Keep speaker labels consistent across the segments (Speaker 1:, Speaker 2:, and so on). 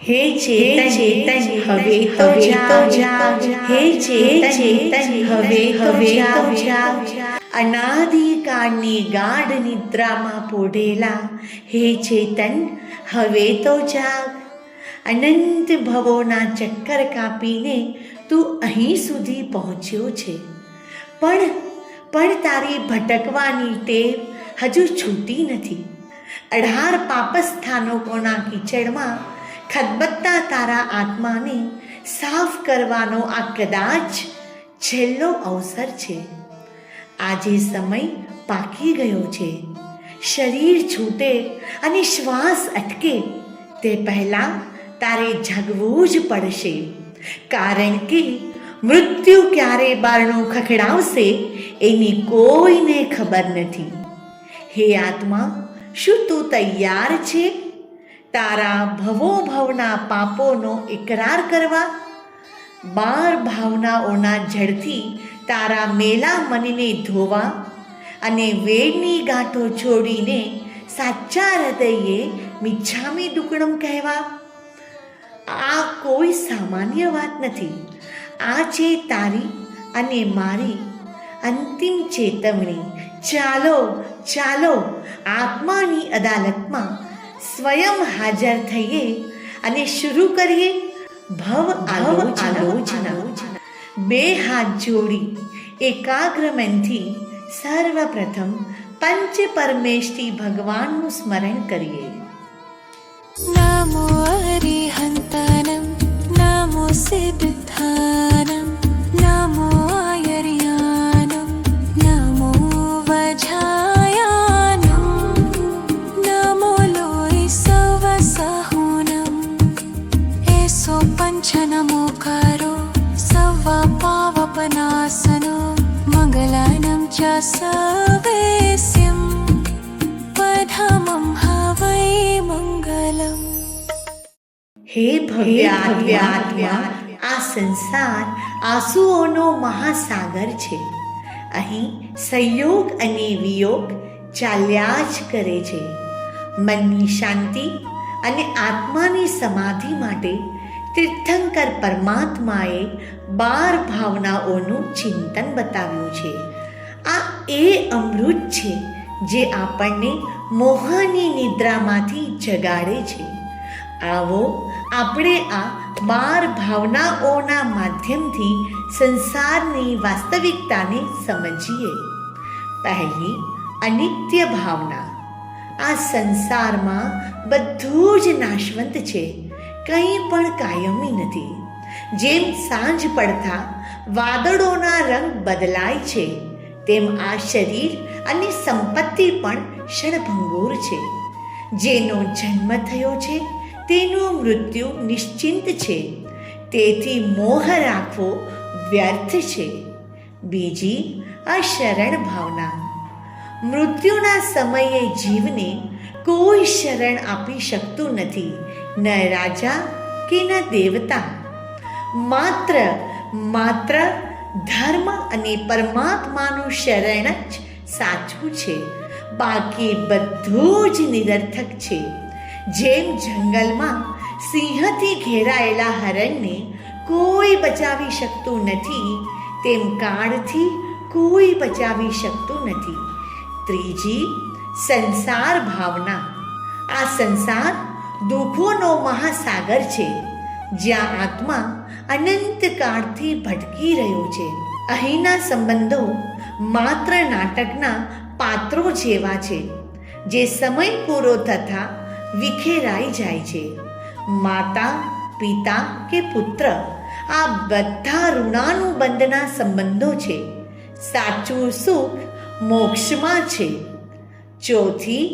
Speaker 1: હે ચેતન હવે તો જાગ, હે ચેતન હવે તો જાગ. અનાદિકાળની ગાઢ નિદ્રામાં પોઢેલા હે ચેતન હવે તો જાગ. અનંત ભવોના ચક્કર કાપીને તું અહીં સુધી પહોંચ્યો છે, પણ તારી ભટકવાની ટેવ હજુ છૂટી નથી. 18 પાપસ્થાનકોના કીચડમાં ખદબદતા તારા આત્માને સાફ કરવાનો આ કદાચ છેલ્લો અવસર છે. આજે સમય પાકી ગયો છે. શરીર છૂટે અને શ્વાસ અટકે તે પહેલાં તારે જાગવું જ પડશે, કારણ કે મૃત્યુ ક્યારે બારણું ખખડાવશે એની કોઈને ખબર નથી. હે આત્મા, શું તું તૈયાર છે તારા ભવોભવના પાપોનો ઇકરાર કરવા? 12 ભાવનાઓના જળથી તારા મેલા મનને ધોવા અને વેડની ગાંઠો છોડીને સાચા હૃદયે મિચ્છામી દુક્કડમ કહેવા? આ કોઈ સામાન્ય વાત નથી. આ છે તારી અને મારી અંતિમ ચેતવણી. ચાલો આત્માની અદાલતમાં સ્વયં હાજર થઈએ અને શરૂ કરીએ ભવ આલોચના. 2 હાથ જોડી એકાગ્ર મનથી સર્વપ્રથમ પંચ પરમેષ્ઠી ભગવાનનું સ્મરણ કરીએ.
Speaker 2: નમો અરિહંતનમ, નમો સિદ્ધાનમ, નમો આયર્યાનમ, નમો વજાયાનમ, નમો લોય સવ સહુનમ. એસો પંચ નમો કરો સવ પાવપનાસનો, મંગલાનમ ચ સવેસ્યમ, પધમમ હવૈ મંગલમ.
Speaker 1: હે ભવ્ય આત્મા, આ સંસાર આંસુઓનો મહાસાગર છે. અહીં સંયોગ અને વિયોગ ચાલ્યા જ કરે છે. મનની શાંતિ અને આત્માની સમાધિ માટે તીર્થંકર પરમાત્માએ 12 ભાવનાઓનું ચિંતન બતાવ્યું છે. આ એ અમૃત છે જે આપણને મોહની નિદ્રામાંથી જગાડે છે. આવો આપણે આ 12 ભાવનાઓના માધ્યમથી સંસારની વાસ્તવિકતાને સમજીએ. પહેલી, અનિત્ય ભાવના. આ સંસારમાં બધું જ નાશવંત છે, કંઈ પણ કાયમી નથી. જેમ સાંજ પડતા વાદળોના રંગ બદલાય છે, તેમ આ શરીર અને સંપત્તિ પણ ક્ષણભંગુર છે. જેનો જન્મ થયો છે તેનું મૃત્યુ નિશ્ચિંત છે, તેથી મોહ રાખવો વ્યર્થ છે. બીજી, અશરણ ભાવના. મૃત્યુના સમયે જીવને કોઈ શરણ આપી શકતું નથી, ન રાજા કે ન દેવતા. માત્ર ધર્મ અને પરમાત્માનું શરણ જ સાચું છે, બાકી બધું જ નિરર્થક છે. જેમ જંગલમાં સિંહથી ઘેરાયેલા હરણને કોઈ બચાવી શકતું નથી, તેમ કાળથી કોઈ બચાવી શકતું નથી. ત્રીજી, સંસાર ભાવના. આ સંસાર દુઃખોનો મહાસાગર છે, જ્યાં આત્મા અનંત કાળથી ભટકી રહ્યો છે. અહીંના સંબંધો માત્ર નાટકના પાત્રો જેવા છે, જે સમય પૂરો થતાં વિખેરાઈ જાય છે. માતા, પિતા કે પુત્ર, આ બધા ઋણાનુબંધના સંબંધો છે. સાચું સુખ મોક્ષમાં છે. ચોથી,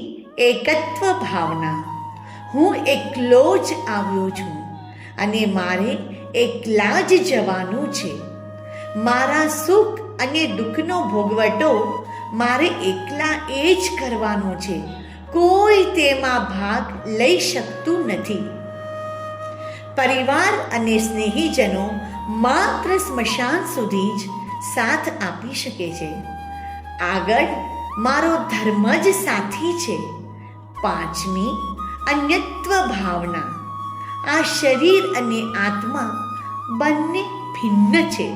Speaker 1: એકત્વ ભાવના. હું એકલો જ આવ્યો છું અને મારે એકલા જ જવાનું છે. મારા સુખ અને દુઃખનો ભોગવટો મારે એકલા એ જ કરવાનો છે. કોઈ તેમાં ભાગ લઈ શકતું નથી. પરિવાર અને સ્નેહીજનો માત્ર સ્મશાન સુધી જ સાથ આપી શકે છે. આગળ મારો ધર્મ જ સાથી છે. પાંચમી, અન્યત્વ ભાવના. આ શરીર અને આત્મા બંને ભિન્ન છે.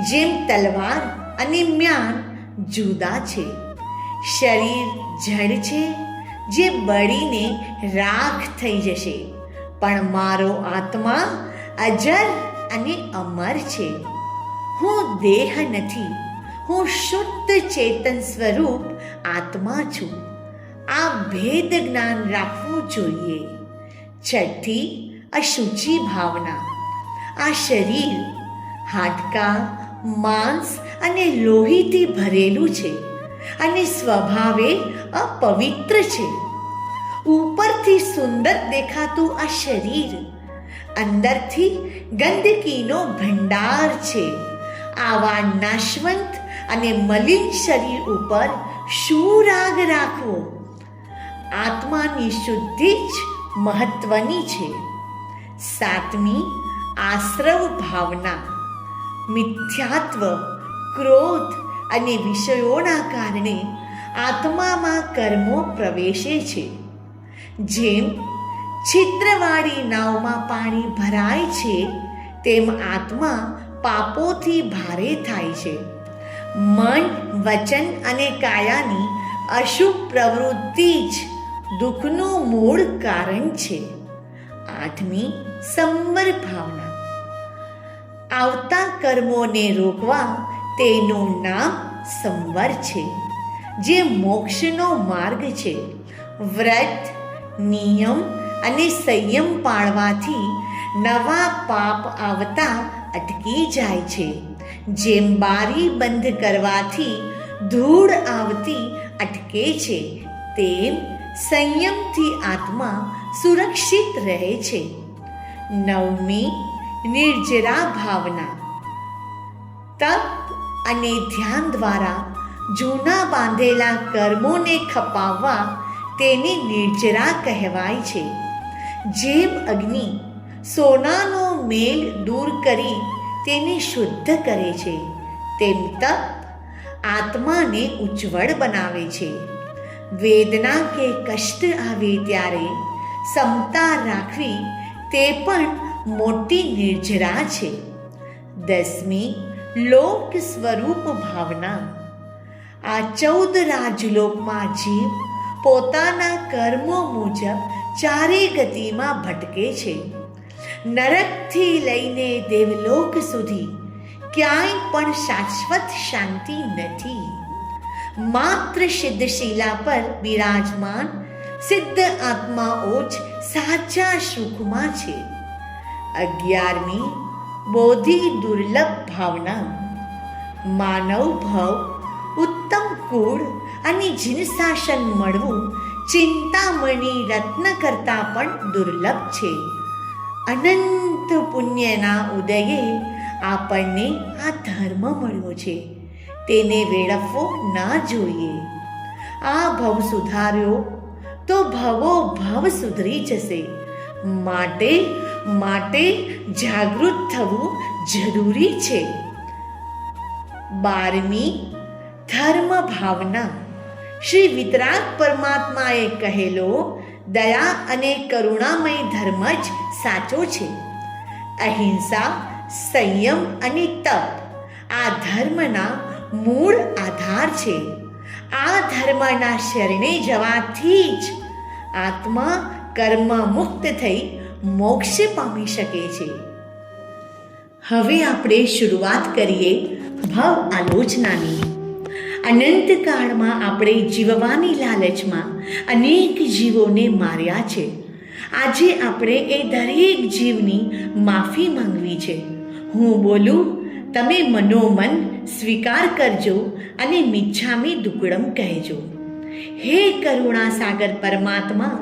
Speaker 1: જેમ તલવાર અને મ્યાન જુદા છે. શરીર જડ છે, જે બળીને રાખ થઈ જશે, પણ મારો આત્મા અજર અને અમર છે. હું દેહ નથી, હું શુદ્ધ ચેતન સ્વરૂપ આત્મા છું. આ ભેદ જ્ઞાન રાખવું જોઈએ. છઠ્ઠી, અશુચિ ભાવના. આ શરીર હાડકાં, માંસ અને લોહીથી ભરેલું છે અને સ્વભાવે અપવિત્ર છે. ઉપરથી સુંદર દેખાતું આ શરીર અંદરથી ગંદકીનો ભંડાર છે. આવા નાશવંત અને મલિન શરીર ઉપર શું રાગ રાખવો? આત્માની શુદ્ધિ જ મહત્વની છે. સાતમી, આશ્રવ ભાવના. મિથ્યાત્વ, ક્રોધ અને વિષયોના કારણે આત્મામાં કર્મો પ્રવેશે છે. જેમ છિદ્રવાળી નાવમાં પાણી ભરાય છે, તેમ આત્મા પાપોથી ભારે થાય છે. મન, વચન અને કાયાની અશુભ પ્રવૃત્તિ જ દુઃખનું મૂળ કારણ છે. આઠમી, સંવર ભાવના. આવતા કર્મોને રોકવા તેનું નામ સંવર છે, જે મોક્ષનો માર્ગ છે. વ્રત, નિયમ અને સંયમ પાળવાથી નવા પાપ આવતા અટકી જાય છે. જેમ બારી બંધ કરવાથી ધૂળ આવતી અટકે છે, તેમ સંયમથી આત્મા સુરક્ષિત રહે છે. નવમી, નિર્જરા ભાવના. તપ અને ધ્યાન દ્વારા જૂના બાંધેલા કર્મોને ખપાવવા તેને નિર્જરા કહેવાય છે. જેમ અગ્નિ સોનાનો મેલ દૂર કરી તેને શુદ્ધ કરે છે, તેમ તપ આત્માને ઉજ્જવળ બનાવે છે. વેદના કે કષ્ટ આવે ત્યારે સમતા રાખવી તે પણ મોટી નિર્જરા છે. દસમી, લોક સ્વરૂપ ભાવના. આ 14 રાજલોકમાં જીવ પોતાના કર્મો મુજબ ચારે ગતિમાં ભટકે છે. નરકથી લઈને દેવલોક સુધી ક્યાંય પણ શાશ્વત શાંતિ નથી. માત્ર સિદ્ધશિલા પર બિરાજમાન સિદ્ધ આત્માઓ જ સાચા સુખમાં છે. 11મી, બોધિ દુર્લભ ભાવના. માનવ ભવ, ઉત્તમ કુળ અને જીનશાસન મળવું ચિંતામણી રત્ન કરતાં પણ દુર્લભ છે. અનંત પુણ્યના ઉદયે આપણને આ ધર્મ મળ્યો છે, તેને વેડફવો ના જોઈએ. આ ભવ સુધાર્યો તો ભવો ભવ સુધરી જશે. માટે જાગૃત થવું જરૂરી છે. 12મી, ધર્મ ભાવના. શ્રી વિતરાગ પરમાત્માએ કહેલો દયા અને કરુણામય ધર્મ જ સાચો છે. અહિંસા, સંયમ અને તપ આ ધર્મના મૂળ આધાર છે. આ ધર્મના શરણે જવાથી જ આત્મા કર્મ મુક્ત થઈ મોક્ષ પામી શકે છે. હવે આપણે શરૂઆત કરીએ ભવ આલોચનાની. અનંતકાળમાં આપણે જીવવાની લાલચમાં અનેક જીવોને માર્યા છે. આજે આપણે એ દરેક જીવની માફી માંગવી છે. હું બોલું, તમે મનોમન સ્વીકાર કરજો અને મિચ્છામી દુક્કડમ કહેજો. હે કરુણા સાગર પરમાત્મા,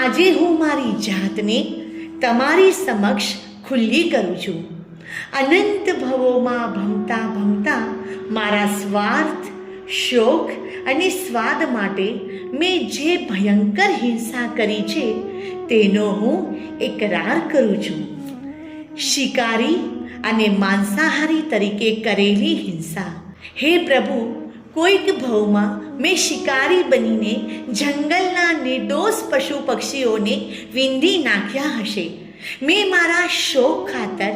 Speaker 1: આજે હું મારી જાતને તમારી સમક્ષ ખુલ્લી કરું છું. અનંત ભવોમાં ભમતા મારા સ્વાર્થ, શોખ અને સ્વાદ માટે મેં જે ભયંકર હિંસા કરી છે તેનો હું એકરાર કરું છું. શિકારી અને માંસાહારી તરીકે કરેલી હિંસા. હે પ્રભુ, કોઈક ભવમાં મેં શિકારી બનીને જંગલના નિર્દોષ પશુ પક્ષીઓને વીંધી નાખ્યા હશે. મેં મારા શોખ ખાતર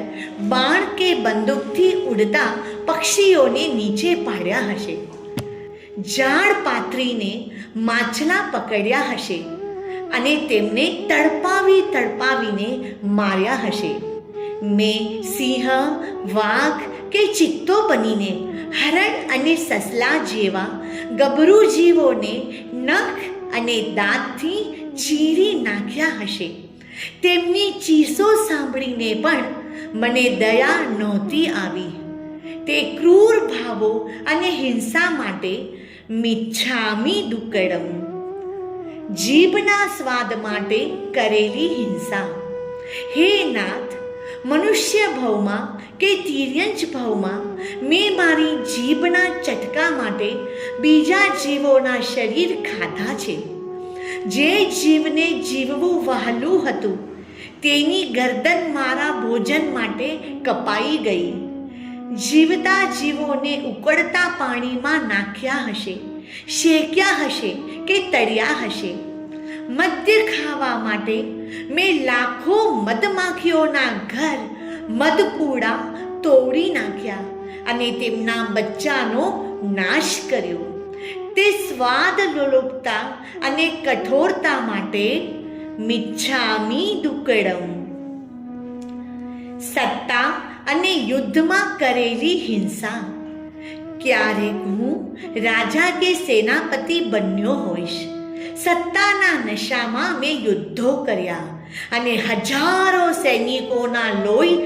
Speaker 1: બાણ કે બંદૂકથી ઉડતા પક્ષીઓને નીચે પાડ્યા હશે. ઝાડ પાથરીને માછલા પકડ્યા હશે અને તેમને તડપાવીને માર્યા હશે. મેં સિંહ, વાઘ કે ચિત્તો બનીને હરણ અને સસલા જેવા ગભરૂ જીવોને નખ અને દાંતથી ચીરી નાખ્યા હશે. તેમની ચીસો સાંભળીને પણ મને દયા નહોતી આવી. તે ક્રૂર ભાવો અને હિંસા માટે મિચ્છામી દુક્કડમ. જીભના સ્વાદ માટે કરેલી હિંસા. હે નાથ, મનુષ્ય ભાવમાં કે તિર્યંચ ભાવમાં મેં મારી જીભના ચટકા માટે બીજા જીવોના શરીર ખાધા છે. જે જીવને જીવવું વહાલું હતું તેની ગરદન મારા ભોજન માટે કપાઈ ગઈ. જીવતા જીવોને ઉકળતા પાણીમાં નાખ્યા હશે, શેક્યા હશે કે તળ્યા હશે. મદ્ય ખાવા માટે મેં લાખો મધમાખીઓના ઘર મધપૂડા તોડી નાખ્યા અને તેમના બચ્ચાનો નાશ કર્યો. તે સ્વાદ લોલુપતા અને કઠોરતા માટે મિચ્છામી દુક્કડમ. સત્તા અને યુદ્ધમાં કરેલી હિંસા. ક્યારેક હું રાજા કે સેનાપતિ બન્યો હોઈશ. સત્તાના નશામાં મેં યુદ્ધો કર્યા અને હજારો સૈનિકોના લોહી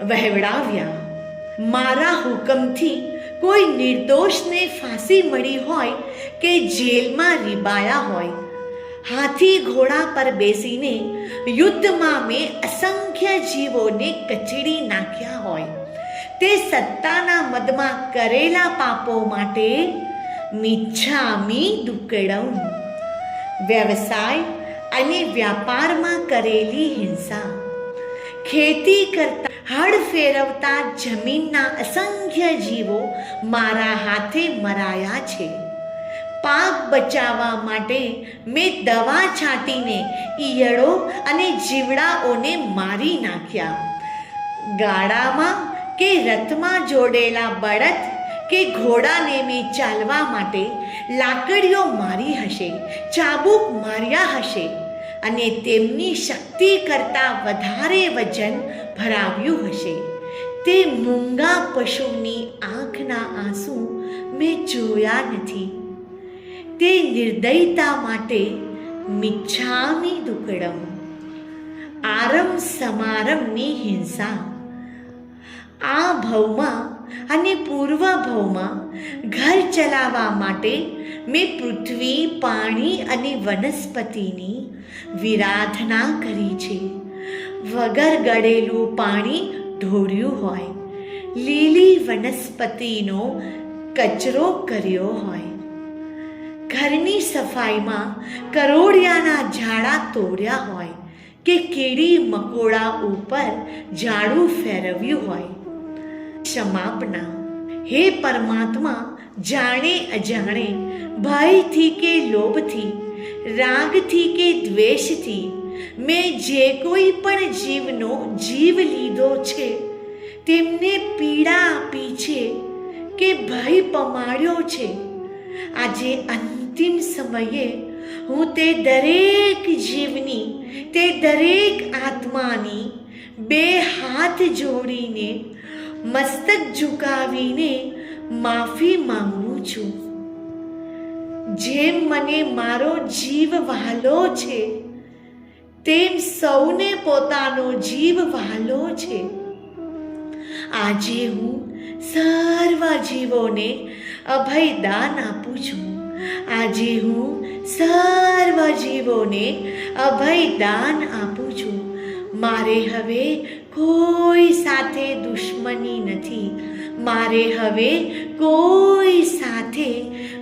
Speaker 1: વહેવડાવ્યા. મારા હુકમથી કોઈ નિર્દોષને ફાંસી મળી હોય કે જેલમાં રીબાયા હોય. હાથી ઘોડા પર બેસીને યુદ્ધમાં મેં અસંખ્ય જીવોને કચડી નાખ્યા હોય. તે સત્તાના મદમાં કરેલા પાપો માટે મિચ્છામી દુક્કડમ. વ્યવસાય અને વ્યાપારમાં કરેલી હિંસા. ખેતી કરતા હળ ફેરવતા જમીનના અસંખ્ય જીવો મારા હાથે મરાયા છે. પાક બચાવવા માટે મેં દવા છાંટીને ઈયળો અને જીવડાઓને મારી નાખ્યા. ગાડામાં કે રથમાં જોડેલા બળદ કે ઘોડાને મેં ચાલવા માટે લાકડીઓ મારી હશે, ચાબુક માર્યા હશે અને તેમની શક્તિ કરતાં વધારે વજન ભરાવ્યું હશે. તે મૂંગા પશુની આંખના આંસુ મેં જોયા નથી. તે નિર્દયતા માટે મિચ્છામી દુક્કડમ. આરમ સમારમની હિંસા. આ ભવમાં અને પૂર્વ ભવમાં ઘર ચલાવવા માટે મેં પૃથ્વી, પાણી અને વનસ્પતિની વિરાધના કરી છે. વગર ગળેલું પાણી ઢોળ્યું હોય, લીલી વનસ્પતિનો કચરો કર્યો હોય. ઘરની સફાઈમાં કરોળિયાના ઝાડા તોડ્યા હોય કે કીડી મકોડા ઉપર ઝાડું ફેરવ્યું હોય. ક્ષમાપના. હે પરમાત્મા, જાણે અજાણે, ભયથી કે લોભથી, રાગથી કે દ્વેષથી મેં જે કોઈ પણ જીવનો જીવ લીધો છે, તેમને પીડા આપી છે કે ભય પમાડ્યો છે, આજે અંતિમ સમયે હું તે દરેક જીવની, તે દરેક આત્માની બે હાથ જોડીને મસ્તક ઝુકાવીને માફી માંગું છું. જેમ મને મારો જીવ વહાલો છે, તેમ સૌને પોતાનો જીવ વહાલો છે. આજે હું સર્વ જીવોને અભયદાન આપું છું. આજે હું સર્વ જીવોને અભયદાન આપું છું. મારે હવે કોઈ સાથે દુશ્મની નથી. મારે હવે કોઈ સાથે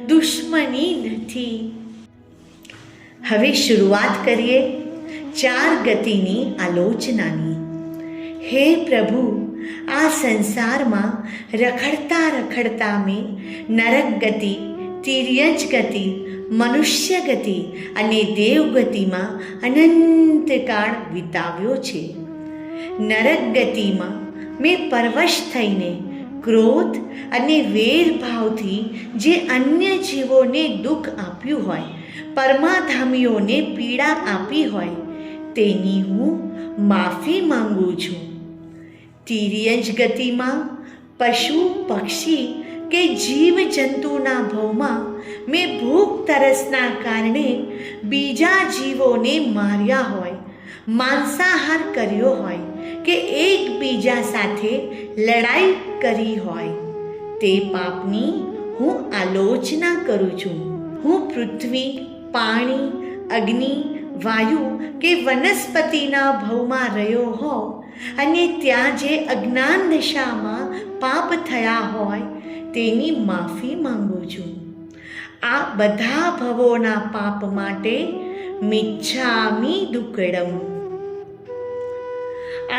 Speaker 1: દુશ્મની નથી. હવે શરૂઆત કરીએ 4 ગતિની આલોચનાની. હે પ્રભુ, આ સંસારમાં રખડતા રખડતા મેં નરક ગતિ, તિર્યજ ગતિ, મનુષ્ય ગતિ અને દેવગતિમાં અનંતકાળ વિતાવ્યો છે. નરક ગતિમાં મેં પરવશ થઈને ક્રોધ અને વેરભાવથી જે અન્ય જીવોને દુઃખ આપ્યું હોય, પરમાધામીઓને પીડા આપી હોય, તેની હું માફી માંગુ છું. તિર્યજ ગતિમાં પશુ પક્ષી કે જીવજંતુના ભવમાં મેં ભૂખ તરસના કારણે બીજા જીવોને માર્યા હોય, માંસાહાર કર્યો હોય કે એકબીજા સાથે લડાઈ કરી હોય, તે પાપની હું આલોચના કરું છું. હું પૃથ્વી, પાણી, અગ્નિ, વાયુ કે વનસ્પતિના ભવમાં રહ્યો હોઉં અને ત્યાં જે અજ્ઞાન દશામાં પાપ થયા હોય તેની માફી માંગુ છું. આ બધા ભવોના પાપ માટે મિચ્છામિ દુક્કડમ.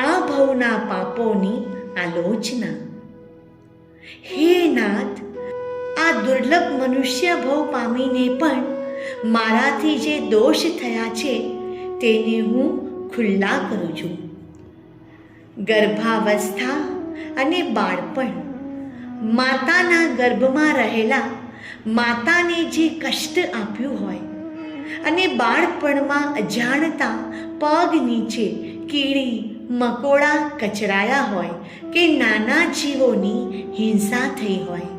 Speaker 1: આ ભવના પાપોની આલોચના. હે નાથ, આ દુર્લભ મનુષ્ય ભવ પામીને પણ મારાથી જે દોષ થયા છે તેને હું ખુલ્લા કરું છું. ગર્ભાવસ્થા અને બાળપણ, માતાના ગર્ભમાં રહેલા માતાને જે કષ્ટ આપ્યું હોય અને બાળપણમાં અજાણતા પગ નીચે કીડી મકોડા કચરાયા હોય કે નાના જીવોની હિંસા થઈ હોય,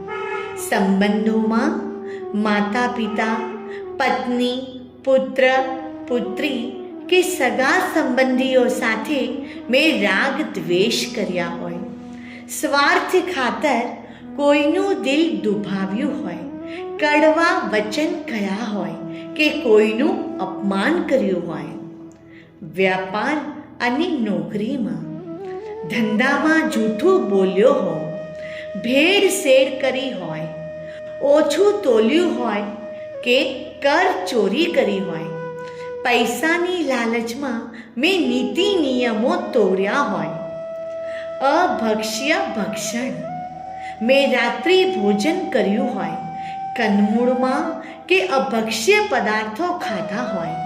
Speaker 1: સંબંધોમાં માતા પિતા, પત્ની, પુત્ર, પુત્રી કે સગા સંબંધીઓ સાથે મેં રાગ દ્વેષ કર્યા હોય, સ્વાર્થ ખાતર કોઈનું દિલ દુભાવ્યું હોય, કડવા વચન કહ્યા હોય કે કોઈનું અપમાન કર્યું હોય, વ્યાપાર અને નોકરીમાં, ધંધામાં જૂઠું બોલ્યો હોય, ભેળસેળ કરી હોય, ઓછું તોલ્યું હોય કે કર ચોરી કરી હોય, પૈસાની લાલચમાં મેં નીતિ નિયમો તોડ્યા હોય, અભક્ષ્ય ભક્ષણ, મેં રાત્રિ ભોજન કર્યું હોય, કંદમૂળમાં કે અભક્ષ્ય પદાર્થો ખાધા હોય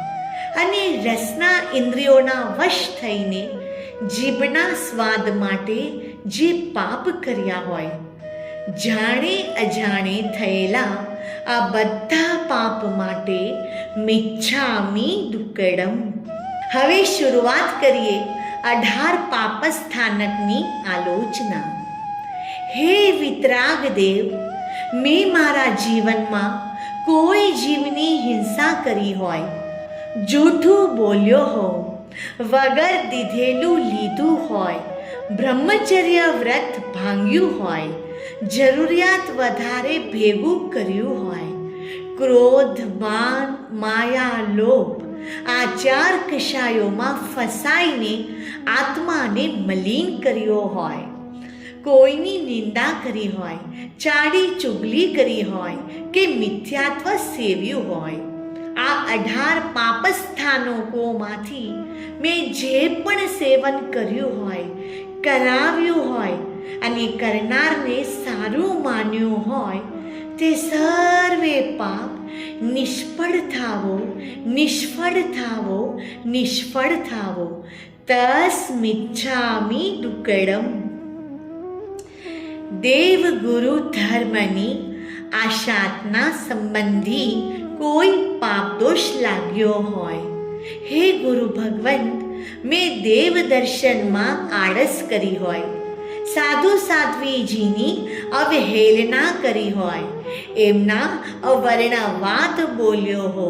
Speaker 1: અને રસના ઇન્દ્રિયોના વશ થઈને જીભના સ્વાદ માટે જે પાપ કર્યા હોય, જાણે અજાણે થયેલા આ બધા પાપ માટે મિચ્છામિ દુક્કડમ. હવે શરૂઆત કરીએ 18 પાપસ્થાનકની આલોચના. હે વિતરાગ દેવ, મેં મારા જીવનમાં કોઈ જીવની હિંસા કરી હોય, જૂઠું બોલ્યો હોય, વગર દીધેલું લીધું હોય, બ્રહ્મચર્ય વ્રત ભાંગ્યું હોય, જરૂરિયાત વધારે ભેગું કર્યું હોય, ક્રોધ, માન, માયા, લોભ આ 4 કષાયોમાં ફસાઈને આત્માને મલિન કર્યો હોય, કોઈની નિંદા કરી હોય, ચાડી ચુગલી કરી હોય કે મિથ્યાત્વ સેવ્યું હોય, આ 18 પાપસ્થાનકોમાંથી મેં જે પણ સેવન કર્યું હોય, કરાવ્યું હોય અને કરનારને સારું માન્યું હોય, તે સર્વે પાપ નિષ્ફળ થાવો, નિષ્ફળ થાવો, નિષ્ફળ થાવો. તસ્મિચ્છામિ દુક્કડમ. દેવ ગુરુ ધર્મની આશાતના સંબંધી કોઈ પાપ દોષ લાગ્યો હોય, હે ગુરુ ભગવંત, મેં દેવ દર્શનમાં આળસ કરી હોય, સાધુ સાધ્વીજીની અવહેલના કરી હોય, એમના અવર્ણા વાત બોલ્યો હો,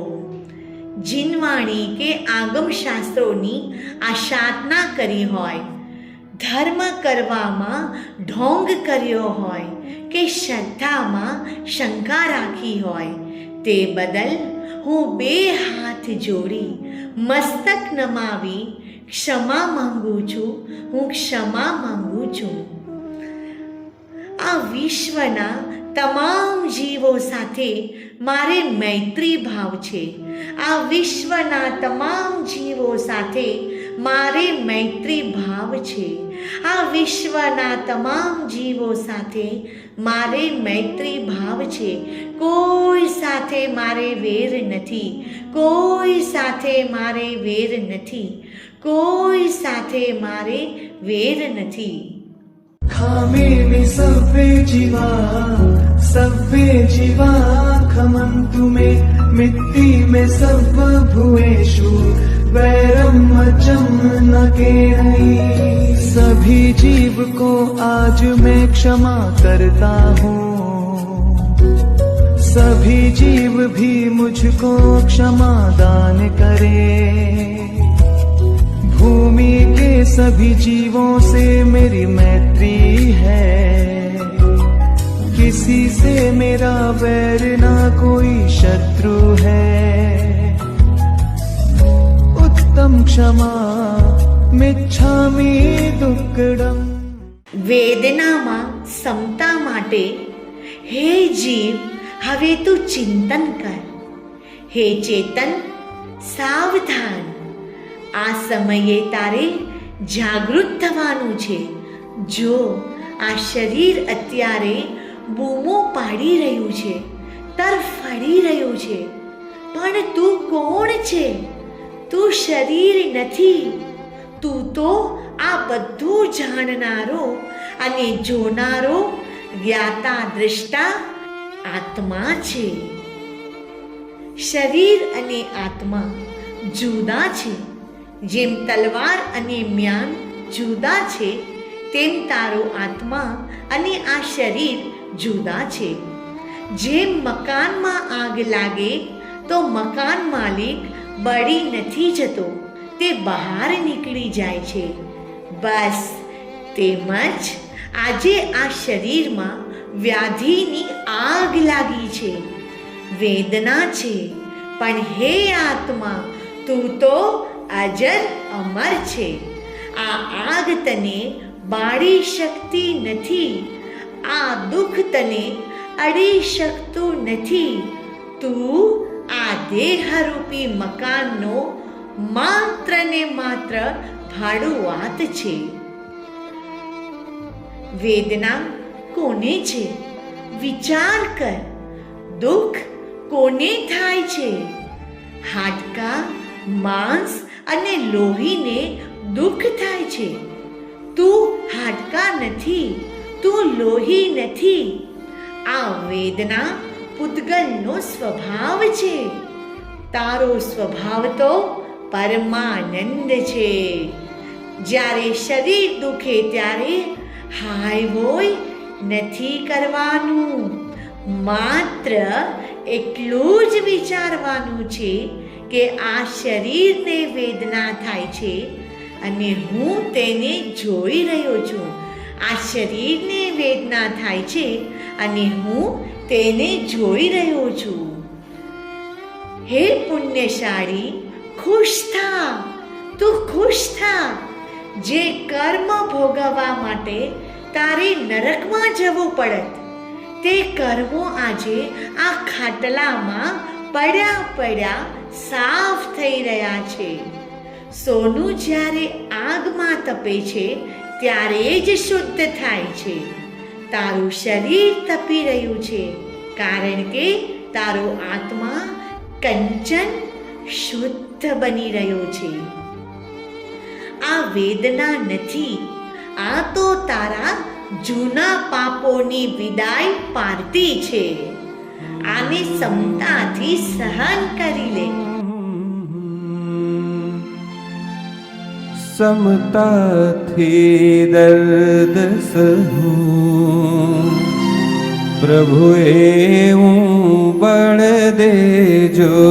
Speaker 1: જીનવાણી કે આગમ શાસ્ત્રોની આશાતના કરી હોય, ધર્મ કરવામાં ઢોંગ કર્યો હોય કે શ્રદ્ધામાં શંકા રાખી હોય, તે બદલ હું 2 હાથ જોડી મસ્તક નમાવી ક્ષમા માંગુ છું, હું ક્ષમા માંગુ છું. આ વિશ્વના તમામ જીવો સાથે મારે મૈત્રી ભાવ છે. આ વિશ્વના તમામ જીવો સાથે મારે મૈત્રી ભાવ છે. આ વિશ્વના તમામ જીવો સાથે મારે મૈત્રી ભાવ છે. કોઈ સાથે મારે વેર નથી. કોઈ સાથે મારે વેર નથી. કોઈ સાથે મારે વેર નથી.
Speaker 3: खामेमि सव्वे जीवा खमन्तु मे मिट्टी में सर्वभूतेषु वैरम मचम न केरहि. सभी जीव को आज मैं क्षमा करता हूँ. सभी जीव भी मुझको क्षमा दान करे. भूमि के सभी जीवों से मेरी मैत्री है. किसी से मेरा वैर ना कोई शत्रु है. उत्तम क्षमा मिच्छामि दुक्कडम.
Speaker 1: વેદનામાં સમતા માટે હે જીવ હવે તું ચિંતન કર. હે ચેતન સાવધાન. આ સમયે તારે જાગૃત થવાનું છે. જો આ શરીર અત્યારે બૂમો પાડી રહ્યું છે, તરફડી રહ્યું છે, પણ તું કોણ છે? તું શરીર નથી. તું તો આ બધું જાણનારો અને જોનારો જ્ઞાતા દ્રષ્ટા આત્મા છે. શરીર અને આત્મા જુદા છે. જેમ તલવાર અને મ્યાન જુદા છે, તેમ તારો આત્મા અને આ શરીર જુદા છે. જેમ મકાનમાં આગ લાગે તો મકાન માલિક બળી નથી જતો, તે બહાર નીકળી જાય છે. બસ તેમજ આજે આ શરીરમાં વ્યાધિની આગ લાગી છે, વેદના છે. પણ હે આત્મા, તું તો અજર અમર છે. આ આગ તને બાળી શકતી નથી. આ દુઃખ તને અડી શકતું નથી. તું આ દેહરૂપી મકાનનો માત્ર ને માત્ર ભાડુઆત છે. વેદના કોને છે? વિચાર કર. દુઃખ કોને થાય છે? હાડકાં, માંસ અને લોહીને દુઃખ થાય છે. તું હાડકાં નથી, તું લોહી નથી. આ વેદના પૂતગલનો સ્વભાવ છે. તારો સ્વભાવ તો પરમાનંદ છે. જ્યારે શરીર દુખે ત્યારે હાય હોય નથી કરવાનું. માત્ર એટલું જ વિચારવાનું છે કે આ શરીરને વેદના થાય છે અને હું તેને જોઈ રહ્યો છું. આ શરીરને વેદના થાય છે અને હું તેને જોઈ રહ્યો છું. હે પુણ્યશાળી, ખુશ થા. તું ખુશ થા. જે કર્મ ભોગવવા માટે તારે નરકમાં જવું પડત, તે કર્મો આજે આ ખાટલામાં પડ્યા પડ્યા સાફ થઈ રહ્યા છે. સોનું જ્યારે આગમાં તપે છે ત્યારે જ શુદ્ધ થાય છે. તારું શરીર તપી રહ્યું છે કારણ કે તારો આત્મા કંચન શુદ્ધ બની રહ્યો છે. આ વેદના નથી, આ તો તારા જૂના પાપોની વિદાય પાર્ટી છે. આને ક્ષમતાથી સહન કરી લે.
Speaker 4: समताथी दर्द सहूं प्रभु એવું બળ દેજો.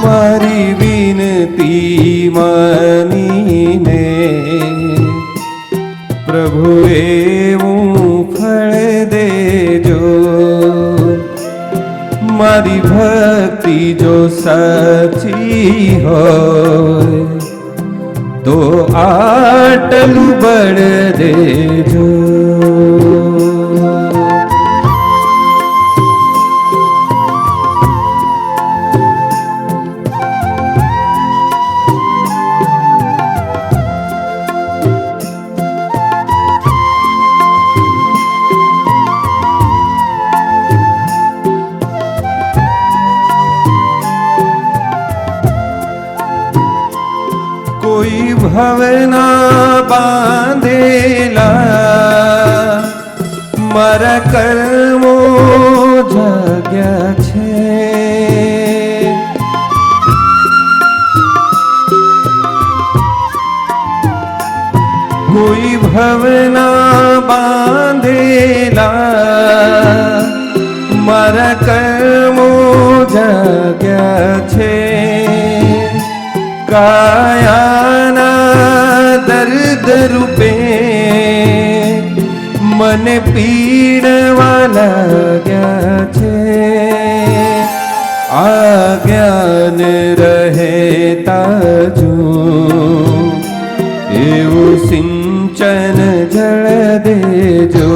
Speaker 4: મારી વિનતી માનીને પ્રભુ એવું ફળ દેજો. મારી ભક્તિ જો સાચી હોય તો આટલું બળ દેજો. કોઈ ભવના બાંધેલા મારા કર્મો જાગ્યા છે. કોઈ ભવના બાંધેલા મારા કર્મો જાગ્યા છે. કાયાના દર્દ રૂપે મને પીડવા લાગ્યા છે. આ જ્ઞાન રહેતા જો એવું સિંચન જળ દેજો.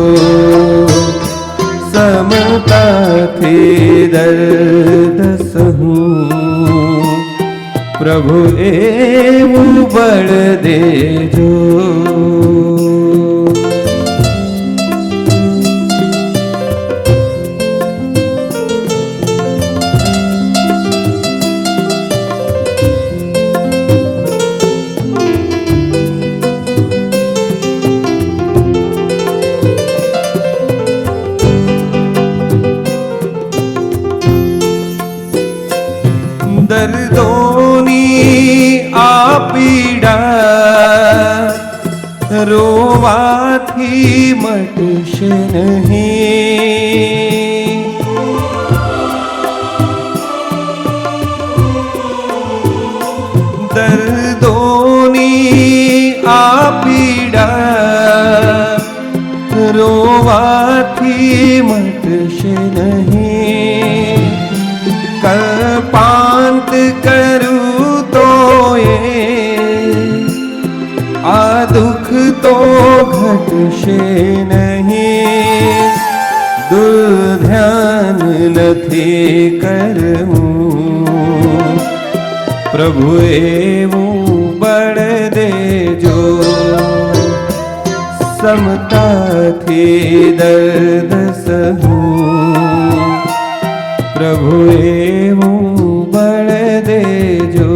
Speaker 4: સમતાથી દર્દ સહું પ્રભુ એવું બળ દેજો. દર્દોની આ પીડા રોવાથી મટશે નહીં. દર્દોની આ પીડા રોવાથી મટશે નહીં. કલ્પાંત કરું તો આ દુઃખ તો ઘટશે નહીં. દુર્ધ્યાન નથી કરવું પ્રભુ એવું બળ દેજો. સમતાથી દર્દ સહું પ્રભુ એવું બળ દેજો.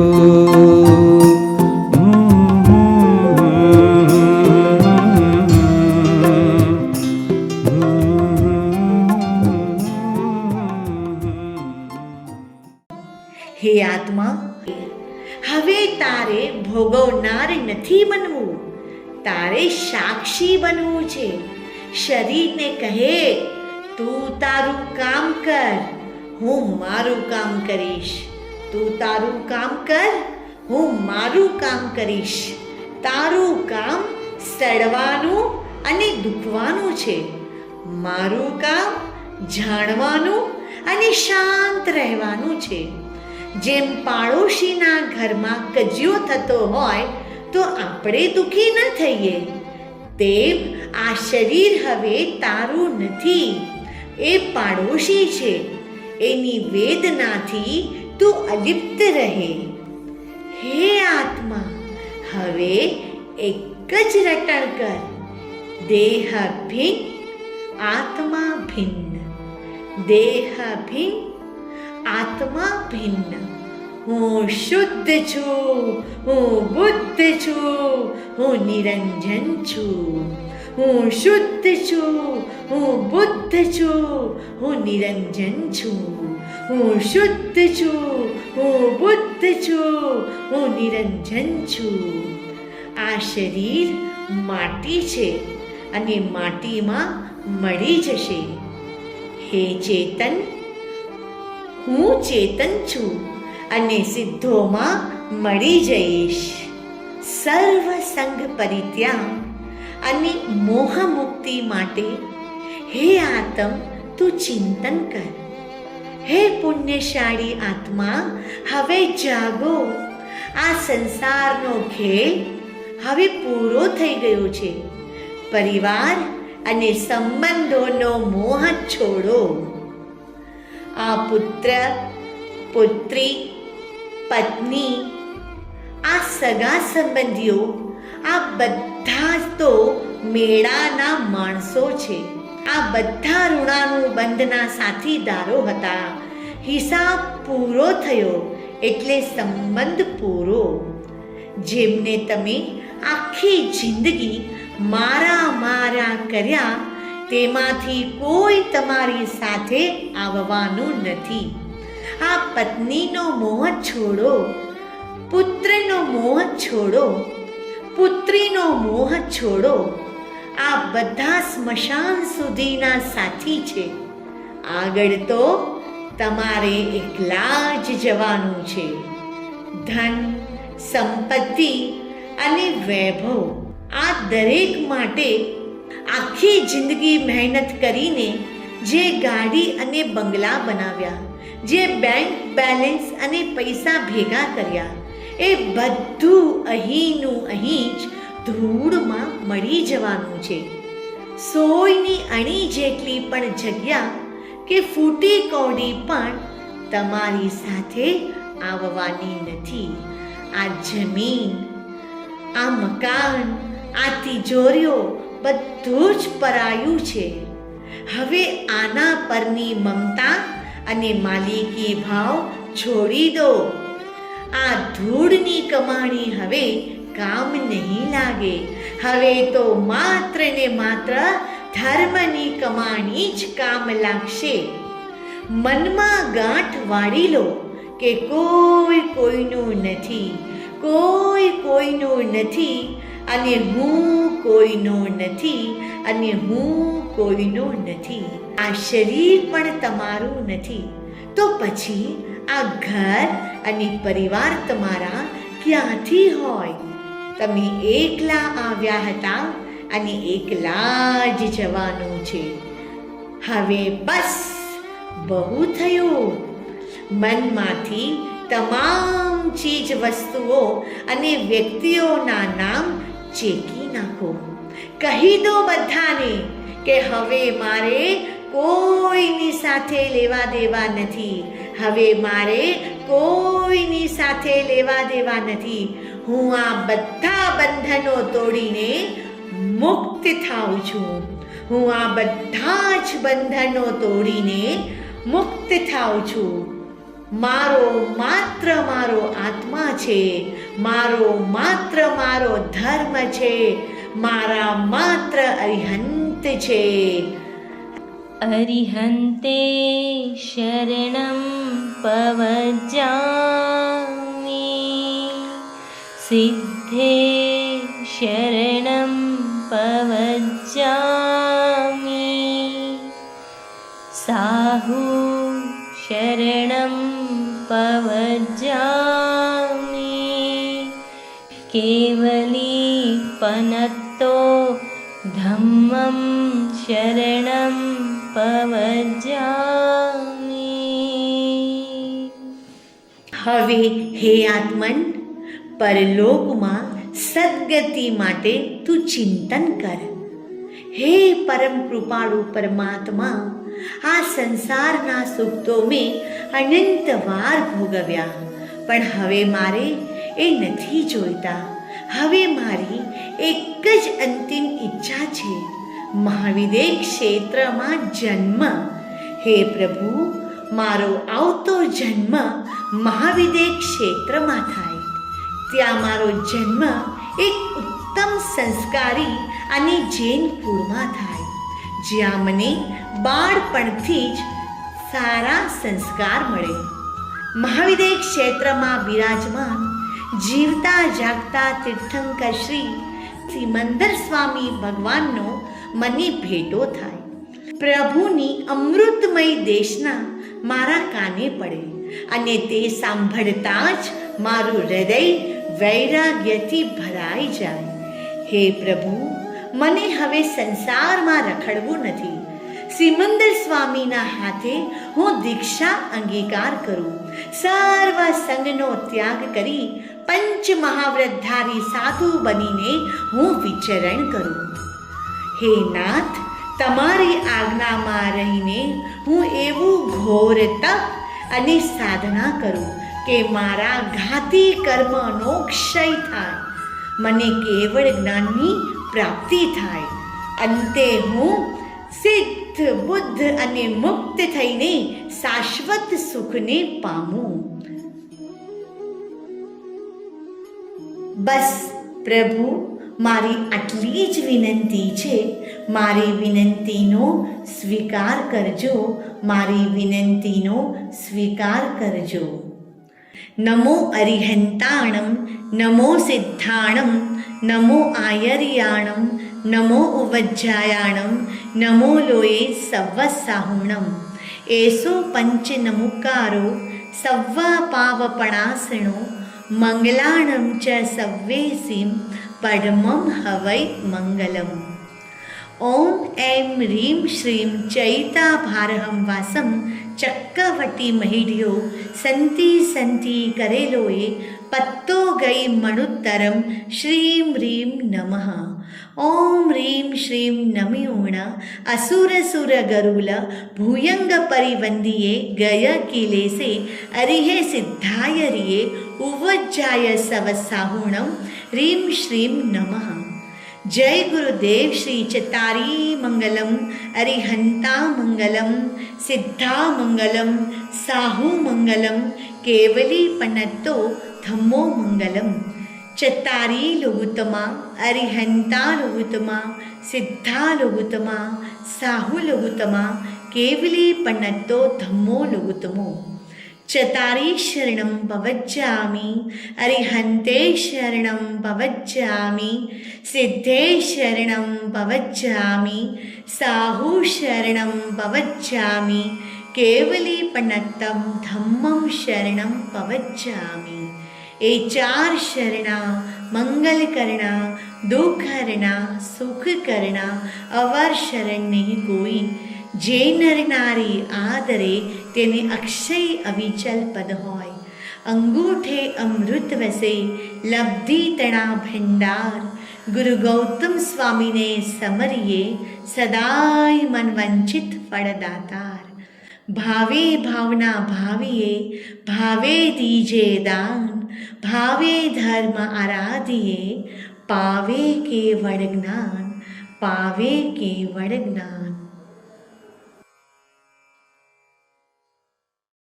Speaker 1: હે આત્મા, હવે તારે ભોગવનાર નથી બનવું, તારે સાક્ષી બનવું છે. શરીરને કહે તું તારું કામ કર, હું મારું કામ કરીશ. તું તારું કામ કર, હું મારું કામ કરીશ. તારું કામ સડવાનું અને દુખવાનું છે, મારું કામ જાણવાનું અને શાંત રહેવાનું છે. જેમ પાડોશીના ઘરમાં કજિયો થતો હોય તો આપણે દુઃખી ન થઈએ, તેમ આ શરીર હવે તારું નથી, એ પાડોશી છે. એની વેદનાથી તું અલિપ્ત રહે. હે આત્મા, હવે એક જ રટણ કર. દેહ ભિન્ન આત્મા ભિન્ન, દેહ ભિન્ન આત્મા ભિન્ન. હું શુદ્ધ છું, હું બુદ્ધ છું, હું નિરંજન છું. હું શુદ્ધ છું, હું બુદ્ધ છું, હું નિરંજન છું. હું શુદ્ધ છું, હું બુદ્ધ છું, હું નિરંજન છું. આ શરીર માટી છે અને માટીમાં મળી જશે. હે ચેતન, હું ચેતન છું અને સિદ્ધોમાં મળી જઈશ. સર્વ સંગ પરિત્યાગ અને મોહ મુક્તિ માટે હે આત્મ તું ચિંતન કર. હે પુણ્યશાળી આત્મા, હવે જાગો. આ સંસારનો ખેલ હવે પૂરો થઈ ગયો છે. પરિવાર અને સંબંધોનો મોહ છોડો. આ પુત્ર, પુત્રી, પત્ની, આ સગા સંબંધીઓ, આ બધા તો મેળાના માણસો છે. આ બધા ઋણાનુબંધના સાથીદારો હતા. હિસાબ પૂરો થયો એટલે સંબંધ પૂરો. જેમને તમે આખી જિંદગી મારા મારા કર્યા, તેમાંથી કોઈ તમારી સાથે આવવાનું નથી. આ પત્નીનો મોહ છોડો, પુત્રનો મોહ છોડો, પુત્રીનો મોહ છોડો. આ બધા સ્મશાન સુધીના સાથી છે. આગળ તો તમારે એકલા જ જવાનું છે. ધન, સંપત્તિ અને વૈભવ, આ દરેક માટે આખી જિંદગી મહેનત કરીને જે ગાડી અને બંગલા બનાવ્યા, જે બેંક બેલેન્સ અને પૈસા ભેગા કર્યા, એ બધું અહીંનું અહીં જ ધૂળમાં મળી જવાનું છે. સોયની અણી જેટલી પણ જગ્યા કે ફૂટી કૌડી પણ તમારી સાથે આવવાની નથી. આ જમીન, આ મકાન, આ તિજોરીઓ બધું જ પરાયું છે. હવે આના પરની મમતા અને માલિકી ભાવ છોડી દો. આ ધૂળની કમાણી હવે કામ નહીં લાગે. હવે તો માત્ર ને માત્ર ધર્મની કમાણી જ કામ લાગશે. મનમાં ગાંઠ વાળી લો કે કોઈ કોઈનું નથી, કોઈ કોઈનું નથી, અને હું કોઈનો નથી, અને હું કોઈનો નથી. આ શરીર પણ તમારું નથી. તો પછી આ ઘર અને પરિવાર તમારા ક્યાંથી હોય? તમે એકલા આવ્યા હતા અને એકલા જ જવાનું છે. હવે બસ બહુ થયું. મનમાંથી તમામ ચીજ વસ્તુઓ અને વ્યક્તિઓના નામ ચેકી નાખો. કહી દો બધાને કે હવે મારે કોઈની સાથે લેવા દેવા નથી. હવે મારે કોઈની સાથે લેવા દેવા નથી. હું આ બધા બંધનો તોડીને મુક્ત થાઉં છું. હું આ બધા જ બંધનો તોડીને મુક્ત થાઉં છું. મારો માત્ર મારો આત્મા છે. મારો માત્ર મારો ધર્મ છે. મારા માત્ર અરિહંત છે.
Speaker 5: અરિહંતે શરણં પવજામિ, સિદ્ધે શરણં પવજામિ, સાહુ શરણં પવજામિ, કેવલી પનત્તો ધમ્મં શરણં પવજામિ.
Speaker 1: હવે હે આત્મન, પરલોકમાં સદગતિ માટે તું ચિંતન કર. હે પરમ કૃપાળુ પરમાત્મા, આ સંસારના સુખ તો મેં અનંત વાર ભોગવ્યા, પણ હવે મારે એ નથી જોઈતા. હવે મારી એક જ અંતિમ ઈચ્છા છે, મહાવિદેહ ક્ષેત્રમાં જન્મ. હે પ્રભુ, મારો આવતો જન્મ મહાવિદેહ ક્ષેત્રમાં થાય. ત્યાં મારો જન્મ એક ઉત્તમ સંસ્કારી અને જૈન કુળમાં થાય, જ્યાં મને બાળપણથી જ સારા સંસ્કાર મળે. મહાવિદેહ ક્ષેત્રમાં બિરાજમાન જીવતા જાગતા તીર્થંકર શ્રી સિમંદર સ્વામી ભગવાનનો મને ભેટો થાય. પ્રભુની અમૃતમય દેશના મારા કાને પડે, અને તે સાંભળતા જ મારું હૃદય વૈરાગ્યથી ભરાઈ જાય. હે પ્રભુ, મને હવે સંસારમાં રખડવું નથી. સિમંદર સ્વામીના હાથે હું દીક્ષા અંગીકાર કરું. સર્વ સંગનો ત્યાગ કરી પંચ મહાવ્રતધારી સાધુ બનીને હું વિચરણ કરું. હે નાથ, તમારી આજ્ઞામાં રહીને હું એવું ઘોર તપ અને સાધના કરું કે મારા ઘાતી કર્મનો ક્ષય થાય, મને કેવળ જ્ઞાનની પ્રાપ્તિ થાય. અંતે હું સિદ્ધ, બુદ્ધ અને મુક્ત થઈને શાશ્વત સુખને પામું. બસ પ્રભુ, મારી આટલી જ વિનંતી છે. મારી વિનંતીનો સ્વીકાર કરજો, મારી વિનંતીનો સ્વીકાર કરજો. નમો અરિહંતાણમ, નમો સિદ્ધાણમ, નમો આયર્યાણમ, નમો ઉવજ્જાયાણમ, નમો લોયે સવ્વસાહુણમ. એસો પંચ નમુકારો સવ્વ પાવપણાસણો, મંગલાણમ ચ સવ્વેસીમ પડમમ હવૈ મંગલમ. ઓમ એમ રીમ શ્રીમ ચૈતાભારહમ વાસમ ચક્કવટી મહિડ્યો સંતિ સંતિ કરેલોએ પત્તો ગઈ મણુત્તરમ શ્રીમ રીમ નમઃ. ઓમ રીમ શ્રીમ નમ્યુણ અસુર સુર ગરુલ ભૂયંગ પરિવંદિયે ગય કિલેસે અરિહે સિદ્ધાય રિયે ઉવજ્જાય સવસાહુણમ રીમ શ્રીમ નમઃ. જય ગુરુદેવ શ્રી ચતારી મંગલમ, અરિહંતા મંગલમ, સિદ્ધા મંગલમ, સાહુ મંગલમ, કેવલી પનત્તો ધમ્મો મંગલમ. ચતારી લઘુત્તમા, અરિહંતા લઘુત્તમા, સિદ્ધા લઘુત્તમા, સાહુ લઘુત્તમા, કેવલી પનત્તો ધમ્મો લઘુત્તમો. ચતારી શરણમ પવજ્જામિ, અરિહંતે શરણમ પવજ્જામિ, સિદ્ધે શરણમ પવજ્જામિ, સાહુ શરણમ પવજ્જામિ, કેવલી પનત્તમ ધમ્મમ શરણમ પવજ્જામિ. એ ચાર શરણા મંગલ કરના, દુઃખ હરના, સુખ કરના, અવર શરણ નહીં કોઈ. જે નર નારી આદરે તેને અક્ષય અવિચલ પદ હોય. અંગૂઠે અમૃત વસે લબ્ધિ તણા ભંડાર. ગુરુ ગૌતમ સ્વામીને સમરીએ સદાય મન વંચિત ફળદાતાર. ભાવે ભાવના ભાવીએ, ભાવે દીજે દાન, ભાવે ધર્મ આરાધીએ, પાવે કેવળ જ્ઞાન, પાવે કેવળ જ્ઞાન.